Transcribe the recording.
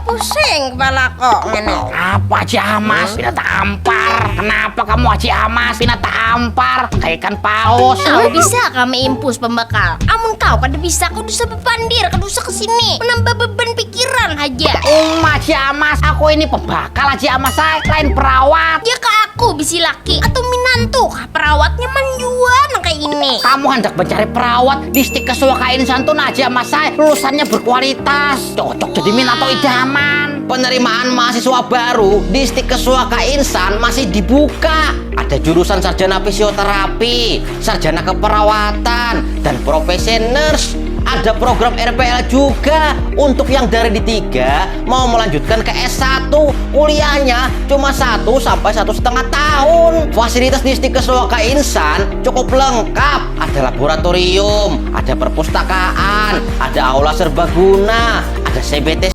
Pusing kepala kok ngene. Apa Haji Amas pindah tampar? Kenapa kamu Haji Amas pindah tampar? Kayak ikan paus. Kau bisa kami impus pembekal. Amun kau kada bisa, kau bisa bepandir, kau bisa kesini menambah beban pikiran aja. Haji Amas, aku ini pembakal Haji Amas, saya lain perawat. Ya ke aku bisi laki atau minantu, perawatnya manjuan kayak ini. Kamu hendak mencari perawat di stik kesuaka insan tuh Haji Amas, saya lulusannya berkualitas, cocok jadi minantu idaman. Penerimaan mahasiswa baru di stik kesuaka insan masih dibuka. Ada jurusan sarjana fisioterapi, sarjana keperawatan, dan profesi nurse. Ada program RPL juga untuk yang dari D3 mau melanjutkan ke S1. Kuliahnya cuma 1 sampai 1,5 tahun. Fasilitas di stik kesuaka insan cukup lengkap. Ada laboratorium, ada perpustakaan, ada aula serbaguna, ada CBT